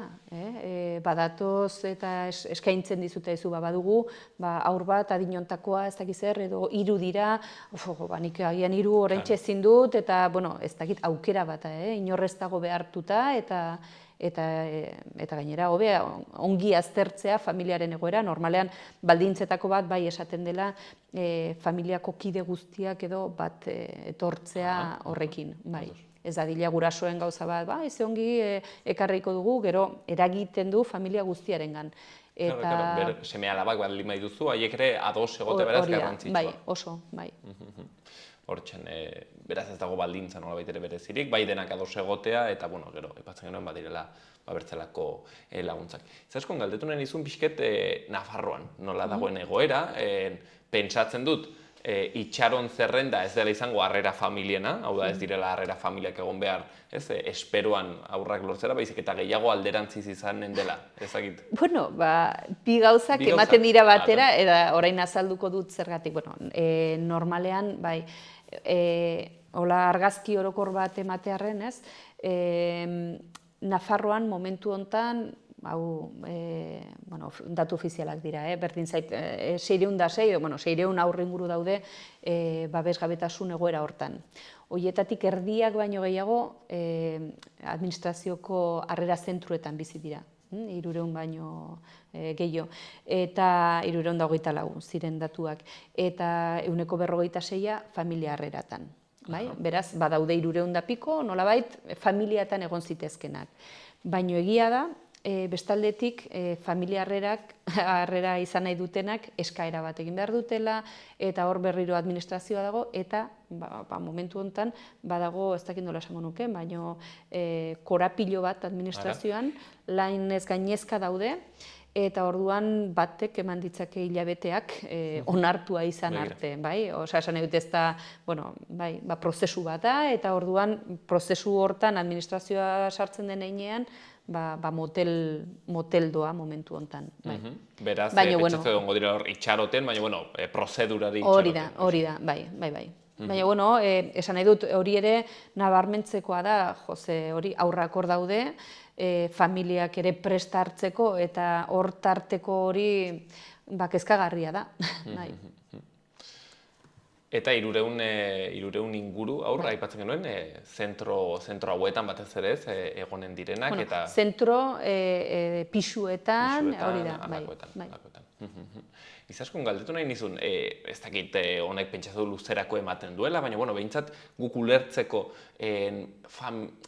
Badatoz eta eskaintzen dizute ezu badugu, aur bat, adinontakoa, ez dakiz zer, edo 3 dira, nik agian 3 oraintxe ezin dut, eta ez dakit aukera bat, inorrez dago behartuta, eta gainera, ongi aztertzea familiaren egoera, normalean baldintzetako bat bai esaten dela familiako kide guztiak edo bat etortzea horrekin, bai. Ez dadila gurasoen gauza bat, ze ongi ekarriko dugu, gero eragiten du familia guztiarengan. Seme alabak baldin bai duzu, haiek ere ados egote beraz garrantzitsua. Bai, oso, bai. Hortxen, beraz ez dago baldintza nolabait ere berezirik, bai denak ados egotea, eta gero, epatzen genuen badirela bertzelako laguntzak. Izaskun, galdetu nahi nizun pixket Nafarroan, nola dagoen egoera, pentsatzen dut, itxaron zerrenda ez dela izango harrera familiena, hau da ez direla harrera familiak egon behar, esperoan aurrak lortzera, baizik eta gehiago alderantziz izanen dela, ezagit. Bi gauzak ematen dira batera, eta orain azalduko dut zergatik. Normalean, hola argazki orokor bat ematearren, ez? Nafarroan momentu hontan, hau, datu ofizialak dira, berdin zait, 606 haur inguru daude babesgabetasun egoera hortan. Hoietatik erdiak baino gehiago administrazioko harrera zentruetan bizi dira. 300 baino gehiago, eta 324 ziren datuak, eta 146 familia harreratan. Beraz, badaude 300 piko, nolabait, familiatan egon zitezkenak. Baino egia da, bestaldetik familia harrera izan nahi dutenak eskaera bat egin behar dutela, eta hor berriro administrazioa dago, eta momentu honetan badago, ez dakit nola esango nuke, baino korapilo bat administrazioan, lainez gainezka daude, eta orduan batek eman ditzake hilabeteak onartua izan arte. Osa, esan dut ez da, prozesu bat da, eta orduan prozesu hortan administrazioa sartzen den heinean, motel doa momentu honetan. Beraz, pentsatze dongo dira hor itxaroten, baina, prozedurari itxaroten. Hori da, bai. Baina, esan nahi dut, hori ere nabarmentzekoa da, hori aurrak hor daude, familiak ere presta hartzeko, eta hor tarteko hori kezkagarria da. Eta 300 inguru aurra aipatzen genuen, zentro hauetan batez ere ez, egonen direnak, eta... Zentro pisuetan, hori da, bai. Izaskun galdetu nahi nizun, ez dakit honek pentsatu luzerako ematen duela, baina, behintzat guk ulertzeko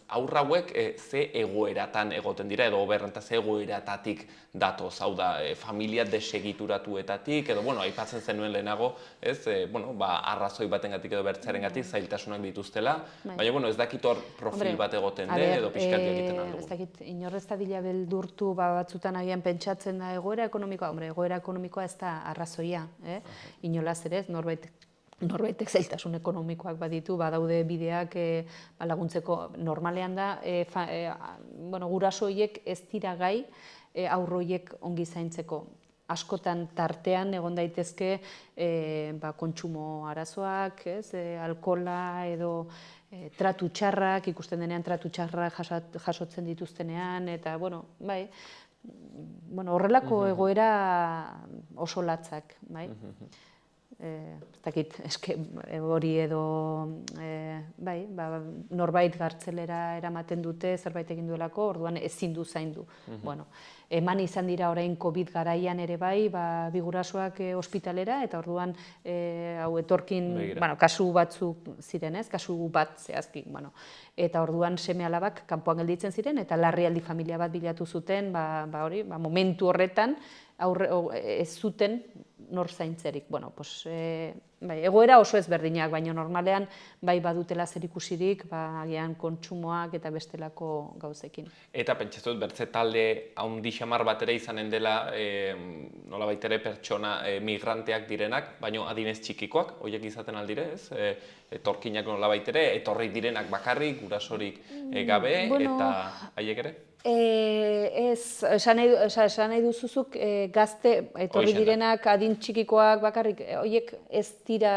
aurra hauek ze egoeratan egoten dira, edo oberrenta ze egoeratatik datoz, hau da, familia desegituratuetatik, edo, aipatzen zenuen lehenago, ez, arrazoi batengatik edo bertzearengatik zailtasunak dituztela, baina, ez dakit hor profil bat egoten den, edo pixkat egiten aldugu. Ez dakit, inorrez da dila beldurtu, batzutan agian pentsatzen da egoera ekonomikoa, egoera ekonomikoa ez da arrazoia, inolaz ere, norbaitek zailtasun ekonomikoak baditu, badaude bideak laguntzeko normalean da, guraso horiek ez dira gai aurroiek ongi zaintzeko. Askotan tartean egon daitezke kontsumo arazoak, alkohola edo tratu txarrak, ikusten denean tratu txarrak jasotzen dituztenean, eta, horrelako egoera oso latzak, ez dakit, hori edo, norbait gartzelera eramaten dute, zerbait egin duelako, orduan ezin du zaindu. Eman izan dira orain COVID garaian ere bai, bi gurasoak ospitalera, eta orduan etorkin, kasu batzuk ziren ez, kasu bat zehazki, eta orduan seme-alabak kanpoan gelditzen ziren, eta larrialdi familia bat bilatu zuten, momentu horretan, ez zuten nor zaintzerik. Egoera oso ezberdinak, baina normalean bai badutela zerikusirik, agian kontsumoak eta bestelako gauzekin. Eta pentsatut bertze talde haundi xamar bat ere izanen dela nolabait ere pertsona migranteak direnak, baina adinez txikikoak, horiek izaten aldire, ez? Etorkinak nolabait ere, etorri direnak bakarrik, gurasorik gabe, eta haiek ere? Ez, esan nahi duzuzuk gazte, etorri direnak adin txikikoak bakarrik, horiek ez dira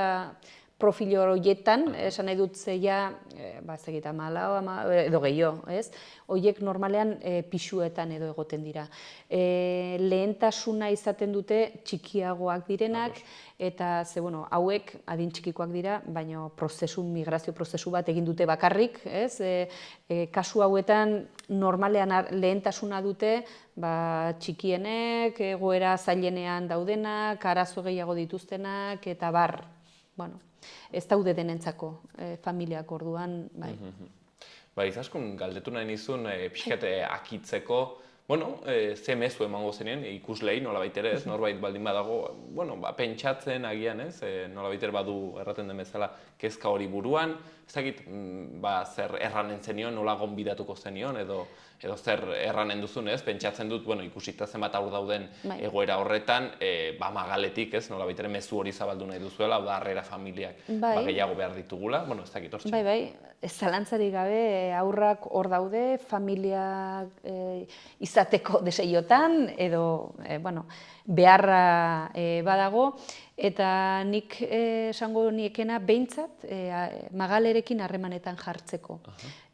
profilo horietan, esan nahi dut zeia, ez egita edo gehiago, ez? Horiek normalean pisuetan edo egoten dira. Lehentasuna izaten dute txikiagoak direnak, eta hauek adin txikikoak dira, baina migrazio prozesu bat egin dute bakarrik, ez? Kasu hauetan normalean lehentasuna dute txikienek, egoera zailenean daudenak, arazo gehiago dituztenak, eta bar, ez daude denentzako familiak orduan, bai. Izaskun, galdetu nahi nizun, pixkat akitzeko, ze mezu emango zenien, ikuslei, nolabait ere ez, norbait baldin badago, pentsatzen agian ez, nolabait ere badu erraten den bezala kezka hori buruan, ez dakit, zer erranen zenion, nola gonbidatuko zenion, edo zer erranen duzun ez, pentsatzen dut, ikusita zenbat haur dauden egoera horretan, magaletik ez, nolabait ere mezu hori zabaldu nahi duzuela, hau da, harrera familiak gehiago behar ditugula, ez dakit hortxe. Bai, ez zalantzarik gabe, haurrak hor daude, familia izateko deseiotan, edo beharra badago, Eta nik esango niekena behintzat Magalerekin harremanetan jartzeko.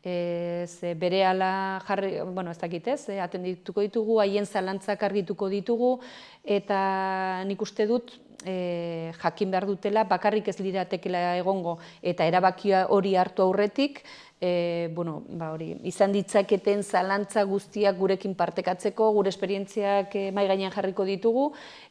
Ze berehala jarri, bueno, ez dakit ez, atendituko ditugu, haien zalantzak argituko ditugu, eta nik uste dut jakin behar dutela, bakarrik ez liratekela egongo, eta erabakia hori hartu aurretik, izan ditzaketen zalantza guztiak gurekin partekatzeko, gure esperientziak mahai gainean jarriko ditugu,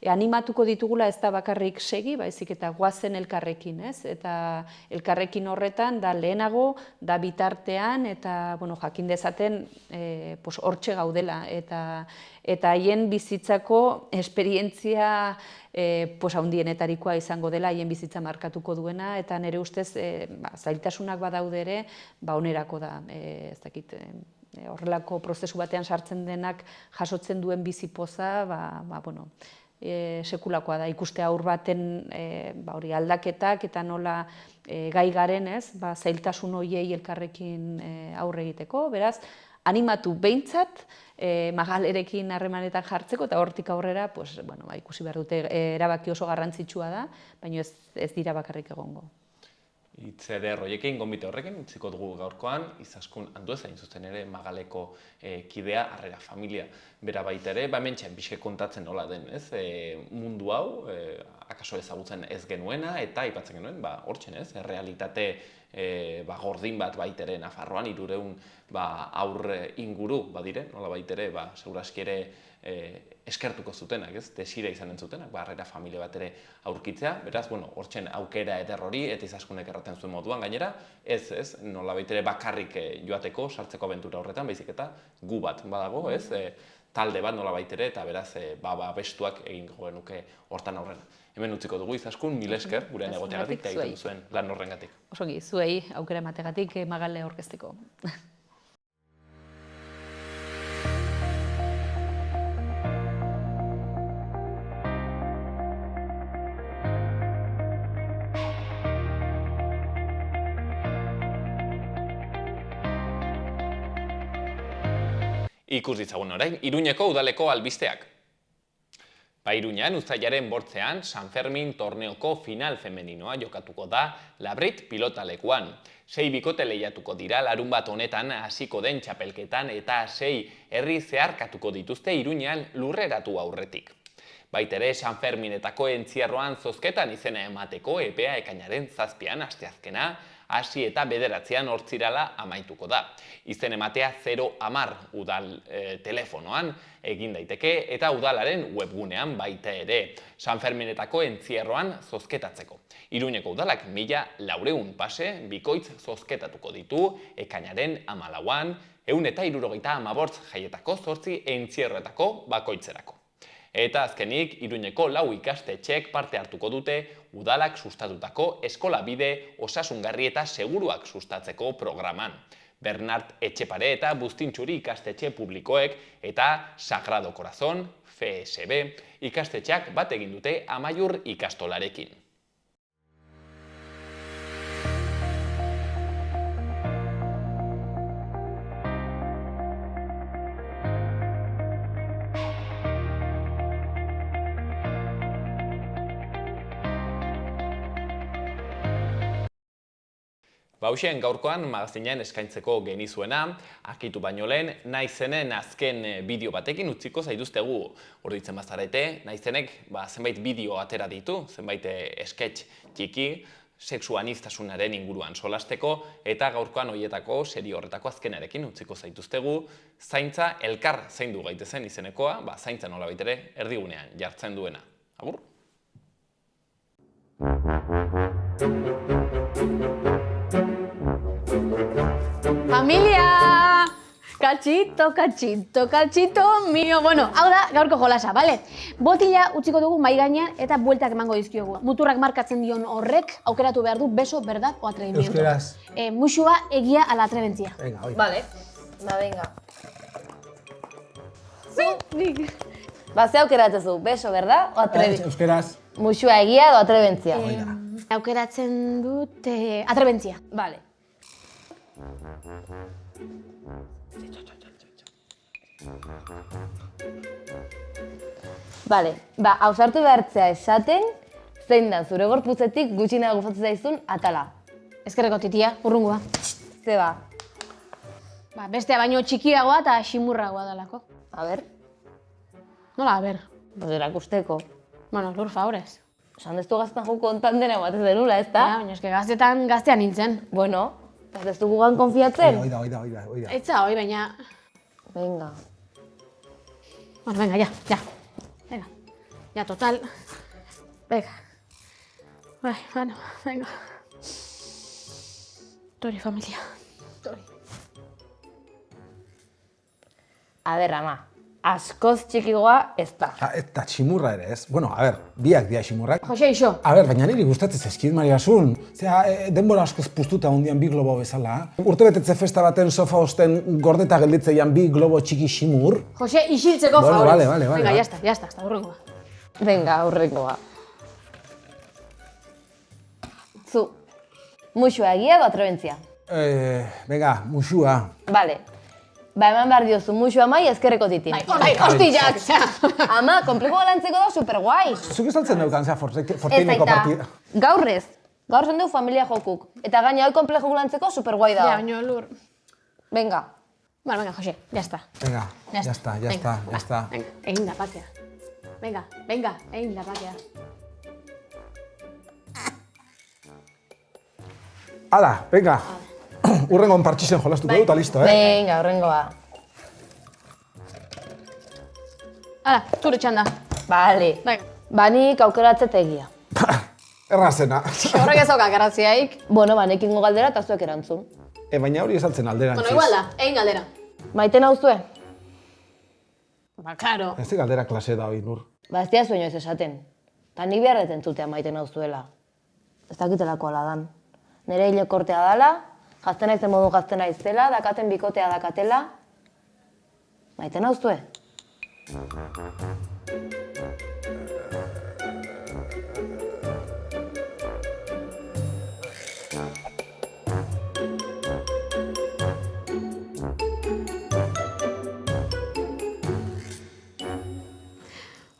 animatuko ditugula ez da bakarrik segi, baizik eta goazen elkarrekin, ez? Eta elkarrekin horretan da lehenago, da bitartean, eta jakin dezaten hortxe gaudela. Eta haien bizitzako esperientzia handienetarikoa izango dela, haien bizitza markatuko duena, eta nire ustez zailtasunak badaude ere, onerako da, ez dakit, horrelako prozesu batean sartzen denak jasotzen duen bizipoza, sekulakoa da, ikuste aur baten aldaketak eta nola gai garen, zailtasun horiei elkarrekin aurre egiteko, beraz, animatu behintzat, Magalerekin harremanetan jartzeko, eta hortik aurrera, ikusi behar dute, erabaki oso garrantzitsua da, baina ez dira bakarrik egongo. Hitz eder horiekin, gonbite horrekin, utziko dugu gaurkoan, Izaskun Andueza, zuzen ere Magaleko kidea, harrera familia bera baita ere, hementxe pixke kontatzen nola den, ez? Mundu hau, akaso ezagutzen ez genuena, eta aipatzen genuen, hortzen ez, realitate gordin bat baitere Nafarroan, 300 aur inguru badire, nola baitere, seguraski ere eskertuko zutenak, ez? Desire izanen zutenak, harrera familia bat ere aurkitzea, beraz, hortzen aukera eder hori, eta Izaskunek erraten zuen moduan, gainera, ez, nola baitere bakarrik joateko, sartzeko abentura horretan, baizik eta gu bat badago, ez? Talde bat nola baitere, eta beraz, bestuak egingo genuke hortan aurrena. Hemen utziko dugu Izaskun, mil esker, gurean egoteagatik, eta egiten duzuen lan horrengatik. Osongi, zuei aukera emategatik Magale aurkezteko. Ikus ditzagun orain, Iruñeko udaleko albisteak. Iruñan, uztailaren 8ean, San Fermin torneoko final femeninoa jokatuko da Labrit pilotalekuan. 6 bikote lehiatuko dira larunbat honetan hasiko den txapelketan eta 6 herri zeharkatuko dituzte Iruñan lurreratu aurretik. Baitere, San Ferminetako entzierroan zozketan izena emateko epea ekainaren 7an asteazkena, hasi eta 9an hortzirala amaituko da. Izen ematea 010 udal telefonoan egin daiteke eta udalaren webgunean baita ere. San Ferminetako entzierroan zozketatzeko. Iruñeko udalak 1400 pase bikoitz zozketatuko ditu ekainaren 14an, 175 jaietako 8 entzierroetako bakoitzerako. Eta azkenik, Iruñeko 4 ikastetxek parte hartuko dute udalak sustatutako eskola bide osasungarri eta seguruak sustatzeko programan. Bernard Etxepare eta Bustintxuri ikastetxe publikoek eta Sagrado Corazon, FSB, ikastetxeak bat egin dute Amaiur ikastolarekin. Hauxen gaurkoan magazinean eskaintzeko genizuena, akitu baino lehen, Naizenen azken bideo batekin utziko zaituztegu. Orditzen bazarete, Naizenek zenbait bideo atera ditu, zenbait sketch txiki, sexu aniztasunaren inguruan solasteko, eta gaurkoan horietako serio horretako azkenarekin utziko zaituztegu, zaintza elkar zaindu gaitezen izenekoa, zaintza nola baitere erdigunean jartzen duena. Agur? Familia! Kachito, kachito, kachito mio. Bueno, hau da gaurko jolasa, bale? Botila utziko dugu mai gainean eta bueltak emango dizkiogu. Muturrak markatzen dion horrek aukeratu behar du beso, verdad o atrevimiento. Euskeraz. Muxua egia ala atrebentzia. Venga, oi. Vale, venga. Ze aukeratzen zu, beso, verdad o atrebentzia? Euskeraz. Muxua egia edo atrebentzia. Aukeratzen dut atrebentzia. Vale. Vale, ausartu behartzea esaten, zein da zure gorputzetik gutxina gustatzen zaizun atala. Eskerreko titia, urrungoa. Zeba, Ba, bestea baino txikiagoa eta ximurragoa dalako. a ber, Nola, a ber. pues erakusteko. Bueno, lur favorez. Esan dezu gaztan joko ontan dena batez denula, ez da? Baina, eske gaztea nintzen. Bueno, ez dezu gugan konfiatzen? Oida. Eitza hoi, baina... Venga. Bueno, venga, ya. Venga. Ya, total. Venga. Bai, bueno, venga. Tori, familia. Tori. A ber, ama, askoz txikigoa ez da. Eta tximurra ere, ez? Bueno, a ber, biak dia tximurrak. Jose, iso. A ber, baina niri gustatzen zaizkit, Mariasun. Zera, denbora askoz puztuta hundian bi globo bezala. Urtebetetze festa baten sofa osten gordeta gelditzeian bi globo txiki ximur. Jose, isiltzeko Bueno, favorez. vale. Venga, ya está, hasta urrengoa. Venga, aurrekoa. Zu, muxua egia edo atrebentzia? Venga, musua. Vale. Ba, eman behar diozu muxua mai ezkerreko titin. Bai, hostillak! Ama, komplejo galantzeko da superguai. Zuk estaltzen daukan, zera, Ez forteineko aita, partida. gaur ez. Gaur zen du familia jokuk. Eta gaina hoi komplejo galantzeko superguai Ja, da. baino lur. Venga. Bueno, venga, Jose, ya está. Venga, ya está. Venga, egin da patea. Venga, egin da patea. Hala, venga. Urrengon partxisen jolastuko dut, eta listo, Venga, horrengoa. Hala, zure txanda. Vale. Venga. Banik aukeratzet egia. Errazena. Horrek ez dauka garrantziaik. Bueno, banekingo galdera eta zuek erantzun. Baina hori esaltzen alderantziz. Bueno, igual da, egin galdera. Maite nauzue? Ba, claro. Ez galdera klase da hori, Nur. Ba, ez diazu inoiz esaten. Ta nik behar entzutea maite nauzuela. Ez dakitelako ala dan. Nere hile kortea dala, jazten naizen modu jazten naizela, dakaten bikotea dakatela. Maite nauzue?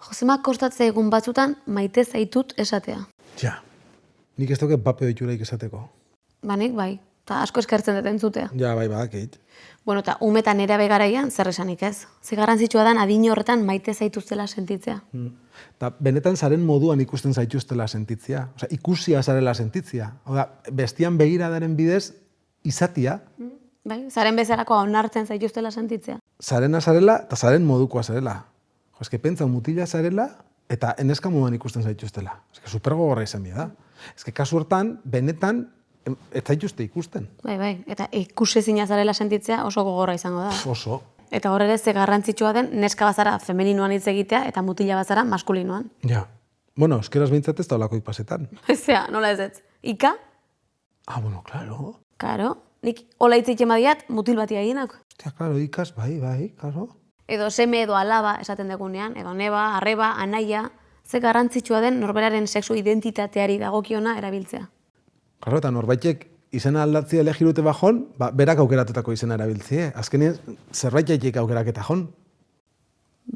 Josema kostatzea egun batzutan maite zaitut esatea. Ja, nik ez dauke pape dituraik esateko. Banik, bai, eta asko eskertzen dut entzutea. Ja, bai, badakit. Bueno, eta umeta nera begaraian zer esanik ez. Ze garrantzitsua dan adin horretan maite zaituztela sentitzea. Eta benetan zaren moduan ikusten zaituztela sentitzia. Osea, ikusia zarela sentitzia. Oda, bestian begiradaren bidez, izatia, Bai, zaren bezalakoa onartzen zaituztela sentitzea. zarena zarela eta zaren modukoa zarela. Jo, eske pentsa mutila zarela eta eneska moduan ikusten zaituztela. Eske supergogorra izan bida da. Eske kasu hortan, benetan, ez zaituzte ikusten. Bai, eta ikusezina zarela sentitzea oso gogorra izango da. Oso. Eta hor ere ze garrantzitsua den neska bazara femeninoan hitz egitea eta mutila bazara maskulinoan. Ja. Bueno, euskeraz behintzat ez da olakoik pasetan. Ezea, nola ez ez? Ika? Ah, bueno, claro. Karo, nik hola hitz egiten badiat mutil bati eginak. Hostia, claro, ikas, bai, claro. Edo seme edo alaba esaten degunean, edo neba, arreba, anaia, ze garrantzitsua den norberaren sexu identitateari dagokiona erabiltzea. Claro, eta norbaitek izena aldatzea elegirute bajon, ba, berak aukeratutako izena erabiltzie. Azkenien, zerbait jaitek aukeraketa jon.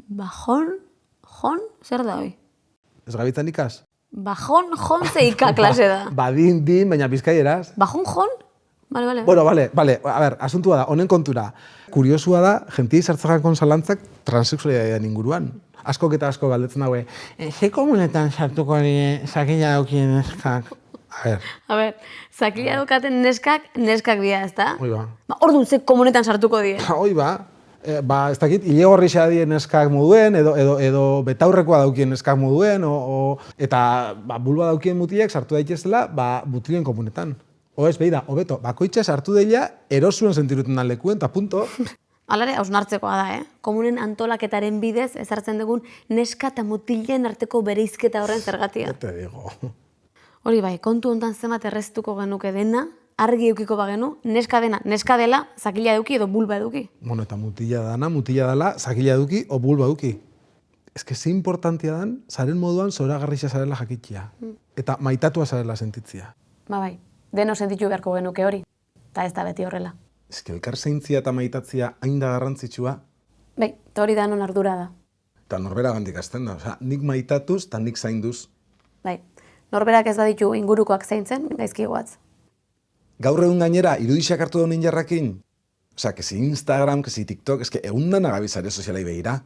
Bajon? Jon? Zer da hoi? Ez gabitzan ikas? Bajon, jon ze ika klase da. Badin, baina bizkaieraz. Bajon, jon? Vale. Bueno, vale. A ber, asuntua da, honen kontura. Kuriosua da, jentii sartzakakon zalantzak transexualitatean inguruan. Askok eta asko galdetzen daue, ze komunetan sartuko die sakila daukien neskak? A ber, zakila daukaten neskak dira, ezta? Hoi ba. Orduan, ze komunetan sartuko die. Hoi ba. Ez dakit, hile gorrixa dien neskak moduen, edo betaurrekoa daukien neskak moduen, eta bulba daukien mutilek sartu daitezela, mutilien komunetan. Ez behi da, hobeto, bakoitza sartu deila erosuen sentiruten dan lekuen, eta punto. Alare, hausnartzekoa da, Komunen antolaketaren bidez ezartzen dugun neska eta mutilen arteko bereizketa horren zergatia. Te digo. Hori bai, kontu hontan zenbat erreztuko genuke dena, argi eukiko bagenu, neska dela, zakila eduki edo bulba eduki. Bueno, eta mutila dala, zakila eduki o bulba eduki. Ez que ze importantia dan, zaren moduan zoragarrixa zarela jakitzia. Eta maitatua zarela sentitzia. Bai, deno sentitu beharko genuke hori, eta ez da beti horrela. Ez que elkar zeintzia eta maitatzia hain da garrantzitsua, Bai, eta hori da non ardura da. eta norbera gandik azten da. Osea, nik maitatuz eta nik zainduz. Bai, Norberak ez baditu ingurukoak zaintzen, gaizki goaz. Gaur egun gainera, irudisak hartu daun jarrakin. Osea, kezi Instagram, kezi TikTok, eske egundan agabi sare sozialai behira.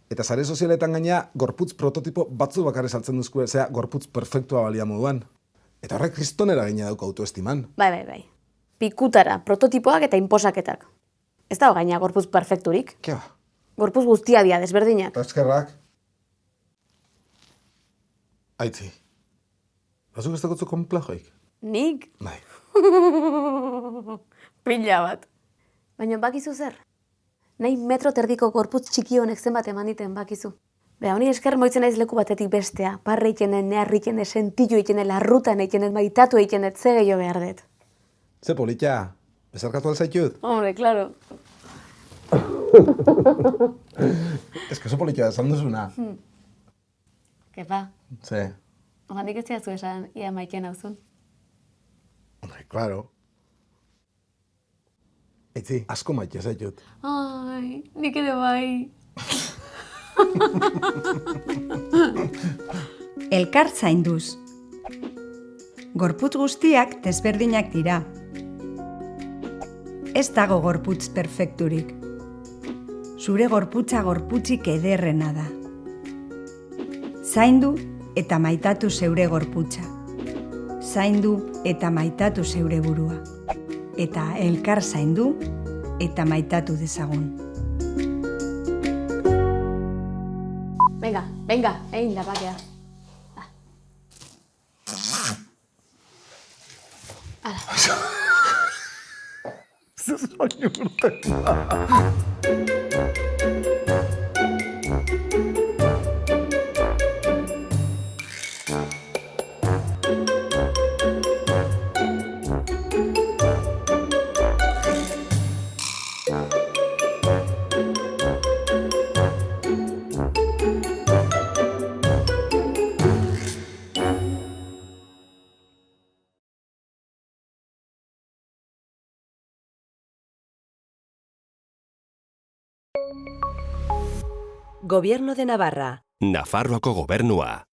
Eta sare sozialetan gaina, gorputz prototipo batzu bakarri saltzen duzku, zera, gorputz perfektua balia moduan. Eta horrek kristonera gaina dauko autoestiman. Bai. Pikutara, prototipoak eta inposaketak. Ez dago gaina gorputz perfekturik. Ke ba? Gorputz guztia dia desberdinak. Eskerrak. Aitzi. Bazuk ez dakotzu konplajoik? Nik? Bai. Pila bat. Baina bakizu zer? Nahi metro terdiko gorputz txiki honek zenbat eman diten bakizu. Beha, honi esker moitzen naiz leku batetik bestea. Parre egiten den, neharri egiten den, sentilu egiten den, larrutan egiten den, maitatu egiten den, ze gehiago behar dut. Ze politia, bezarkatu alzaitut? Hombre, claro. Ez que oso politia esan duzuna. Kepa, Ze, ogandik ez ziazu esan ia maiten hauzun. hombre, claro. Aitzi, asko maite zaitut. Ai, nik ere bai. Elkar zainduz. Gorputz guztiak desberdinak dira. Ez dago gorputz perfekturik. Zure gorputza gorputzik ederrena da. Zaindu eta maitatu zeure gorputza. Zaindu eta maitatu zeure burua. Eta elkar zaindu eta maitatu dezagun. Venga, egin da bakea. Gobierno de Navarra. Nafarroako gobernua.